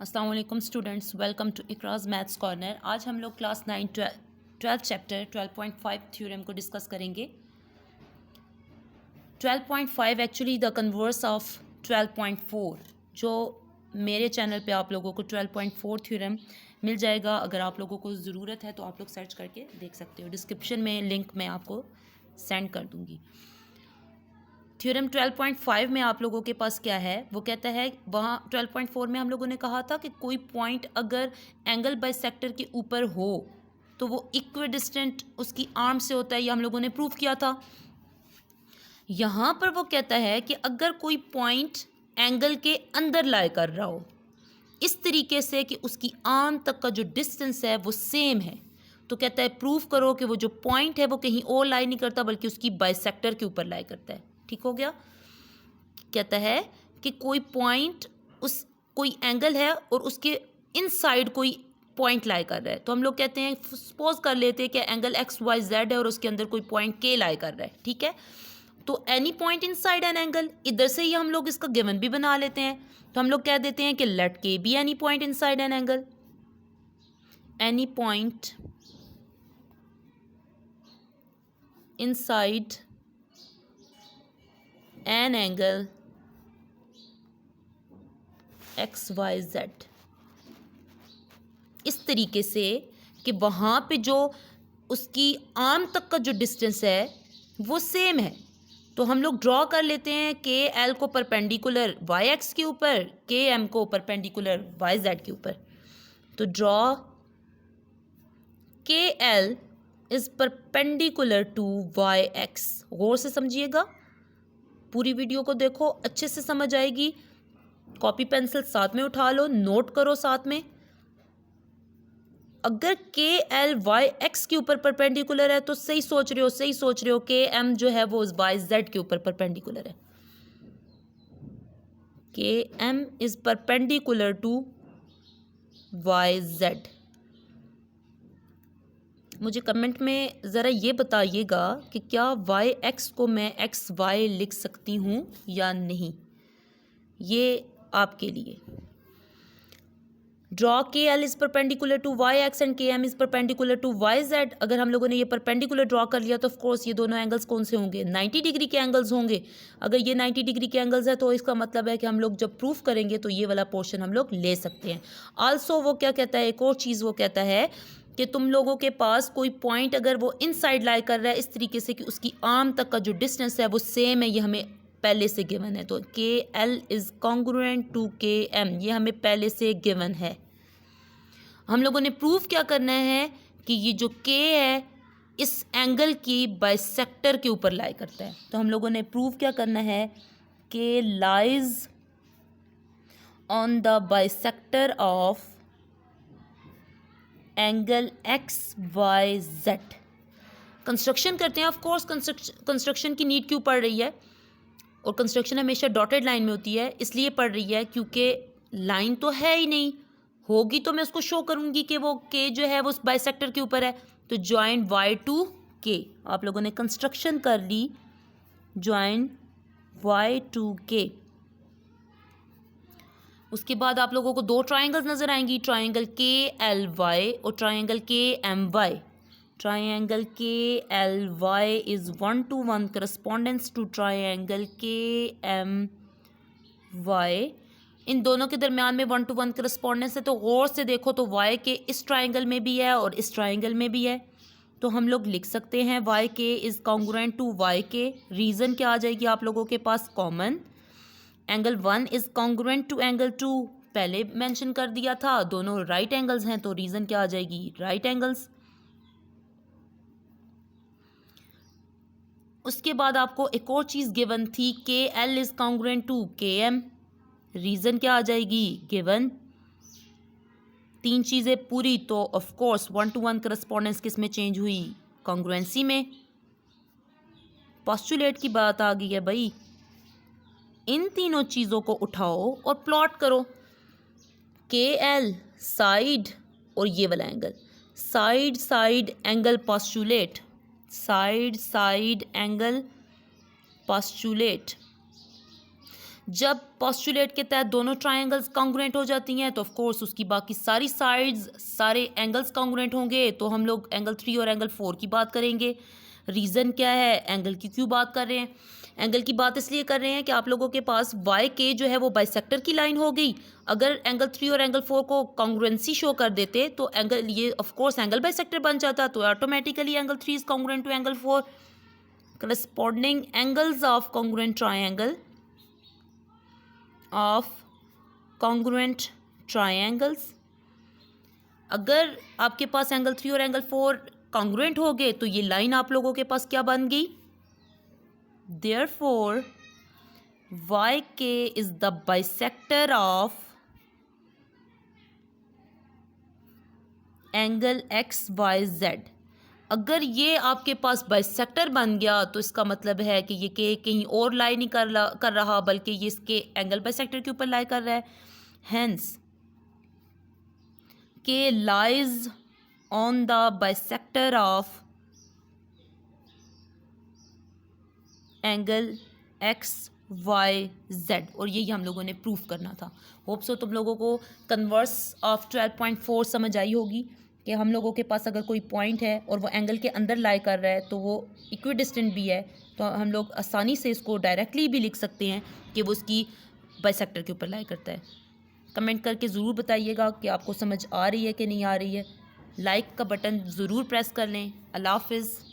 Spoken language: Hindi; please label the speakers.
Speaker 1: अस्सलाम वालेकुम students, welcome to Ikraj maths corner. आज हम लोग क्लास 9 ट्वेल्थ चैप्टर 12.5 थ्योरम को डिस्कस करेंगे। 12.5 एक्चुअली द कन्वर्स ऑफ 12.4। जो मेरे चैनल पे आप लोगों को 12.4 थ्योरम मिल जाएगा। अगर आप लोगों को ज़रूरत है तो आप लोग सर्च करके देख सकते हो। डिस्क्रिप्शन में लिंक मैं आपको सेंड कर दूँगी। थ्योरम 12.5 में आप लोगों के पास क्या है, वो कहता है वहाँ 12.4 में हम लोगों ने कहा था कि कोई पॉइंट अगर एंगल बाइसेक्टर के ऊपर हो तो वो इक्विडिस्टेंट उसकी आर्म से होता है। ये हम लोगों ने प्रूव किया था। यहाँ पर वो कहता है कि अगर कोई पॉइंट एंगल के अंदर लाई कर रहा हो इस तरीके से कि उसकी आर्म तक का जो डिस्टेंस है वो सेम है, तो कहता है प्रूव करो कि वो जो पॉइंट है वो कहीं और लाई नहीं करता बल्कि उसकी बाइसेक्टर के ऊपर लाई करता है। ठीक हो गया। कहता है कि कोई पॉइंट उस कोई एंगल है और उसके इनसाइड कोई पॉइंट लाई कर रहा है। तो हम लोग कहते हैं, सपोज कर लेते हैं कि एंगल एक्स वाई जेड है और उसके अंदर कोई पॉइंट के लाई कर रहा है। ठीक है, तो any point inside an angle, इधर से ही हम लोग इसका गिवन भी बना लेते हैं। तो हम लोग कह देते हैं कि let K be any point inside an angle, any point inside an angle X Y Z, इस तरीके से कि वहाँ पे जो उसकी आर्म तक का जो डिस्टेंस है वो सेम है। तो हम लोग ड्रॉ कर लेते हैं के एल को परपेंडिकुलर वाई एक्स के ऊपर, के एम को परपेंडिकुलर वाई जेड के ऊपर। तो draw K L is perpendicular to Y X. गौर से समझिएगा, पूरी वीडियो को देखो, अच्छे से समझ आएगी। कॉपी पेंसिल साथ में उठा लो, नोट करो साथ में। अगर के एल वाई एक्स के ऊपर परपेंडिकुलर है तो सही सोच रहे हो के एम जो है वो वाई जेड के ऊपर परपेंडिकुलर है। K M is perpendicular to Y Z. मुझे कमेंट में ज़रा ये बताइएगा कि क्या वाई एक्स को मैं एक्स वाई लिख सकती हूँ या नहीं, ये आपके लिए। Draw K L is perpendicular to Y X and K M is perpendicular to Y Z. अगर हम लोगों ने ये परपेंडिकुलर ड्रॉ कर लिया तो ऑफकोर्स ये दोनों एंगल्स कौन से होंगे, 90 डिग्री के एंगल्स होंगे। अगर ये 90 डिग्री के एंगल्स है तो इसका मतलब है कि हम लोग जब प्रूफ करेंगे तो ये वाला पोर्शन हम लोग ले सकते हैं। आल्सो वो क्या कहता है, एक और चीज़ वो कहता है कि तुम लोगों के पास कोई पॉइंट अगर वो इनसाइड लाई कर रहा है इस तरीके से कि उसकी आर्म तक का जो डिस्टेंस है वो सेम है, ये हमें पहले से गिवन है। तो के एल इज़ कॉन्ग्रुएंट टू के एम, ये हमें पहले से गिवन है। हम लोगों ने प्रूफ क्या करना है कि ये जो के है इस एंगल की बाइसेक्टर के ऊपर लाई करता है। तो हम लोगों ने प्रूफ क्या करना है, K lies on the bisector of angle X Y Z. Construction करते हैं। ऑफ कोर्स कंस्ट्रक्शन की नीड क्यों पड़ रही है, और कंस्ट्रक्शन हमेशा डॉटेड लाइन में होती है, इसलिए पड़ रही है क्योंकि लाइन तो है ही नहीं, होगी तो मैं उसको शो करूंगी कि वो के जो है वो बाइसेक्टर के ऊपर है। तो ज्वाइन वाई टू के, आप लोगों ने कंस्ट्रक्शन कर ली, ज्वाइन वाई टू के। उसके बाद आप लोगों को दो ट्राइंगल्स नजर आएंगी, ट्राइंगल के एल वाई और triangle K M Y. Triangle K L Y is 1:1 correspondence to triangle K M Y. इन दोनों के दरमियान में 1:1 करस्पॉन्डेंस है। तो गौर से देखो तो वाई के इस ट्राइंगल में भी है और इस ट्राइंगल में भी है। तो हम लोग लिख सकते हैं Y K is congruent to Y K. Reason क्या आ जाएगी आप लोगों के पास, common. Angle 1 is congruent to angle 2, पहले मेंशन कर दिया था, दोनों राइट एंगल्स हैं, तो रीज़न क्या आ जाएगी, राइट एंगल्स। उसके बाद आपको एक और चीज़ गिवन थी, के एल इज कॉन्ग्रुएंट टू के एम, रीज़न क्या आ जाएगी, गिवन। तीन चीज़ें पूरी, तो ऑफ कोर्स 1:1 करस्पॉन्डेंस किस में चेंज हुई, कॉन्ग्रुएंसी में। पोस्टुलेट की बात आ गई है भाई। इन तीनों चीज़ों को उठाओ और प्लॉट करो। के एल साइड और ये वाला angle, side side angle postulate, side side angle postulate. जब पोस्टुलेट के तहत दोनों ट्रायंगल्स कॉन्ग्रुएंट हो जाती हैं तो ऑफ कोर्स उसकी बाकी सारी साइड्स, सारे एंगल्स कॉन्ग्रुएंट होंगे। तो हम लोग एंगल 3 और एंगल 4 की बात करेंगे। रीज़न क्या है, एंगल की क्यों बात कर रहे हैं? एंगल की बात इसलिए कर रहे हैं कि आप लोगों के पास वाई के जो है वो बाइसेक्टर की लाइन हो गई। अगर एंगल 3 और एंगल 4 को कॉन्ग्रुएंसी शो कर देते तो एंगल ये ऑफ कोर्स एंगल बाइसेक्टर बन जाता। तो automatically angle 3 is congruent to angle 4। Corresponding angles of congruent triangle of congruent triangles, अगर आपके पास एंगल 3 और एंगल 4 कॉन्ग्रुएंट हो गए तो ये लाइन आप लोगों के पास क्या बन गई? Therefore, YK is the bisector of angle XYZ। अगर ये आपके पास बाइसेक्टर बन गया तो इसका मतलब है कि ये के कहीं और लाई नहीं कर रहा बल्कि ये इसके एंगल बाइसेक्टर के ऊपर लाई कर रहा है। हेंस के lies on the bisector of angle XYZ, और यही हम लोगों ने प्रूफ करना था। होप सो तुम लोगों को कन्वर्स ऑफ 12.4 समझ आई होगी कि हम लोगों के पास अगर कोई पॉइंट है और वो एंगल के अंदर लाई कर रहा है तो वो इक्विडिस्टेंट भी है, तो हम लोग आसानी से इसको डायरेक्टली भी लिख सकते हैं कि वो उसकी बाइसेक्टर के ऊपर लाई करता है। कमेंट करके ज़रूर बताइएगा कि आपको समझ आ रही है कि नहीं आ रही है। लाइक का बटन ज़रूर प्रेस कर लें। अल्लाह हाफ़िज़।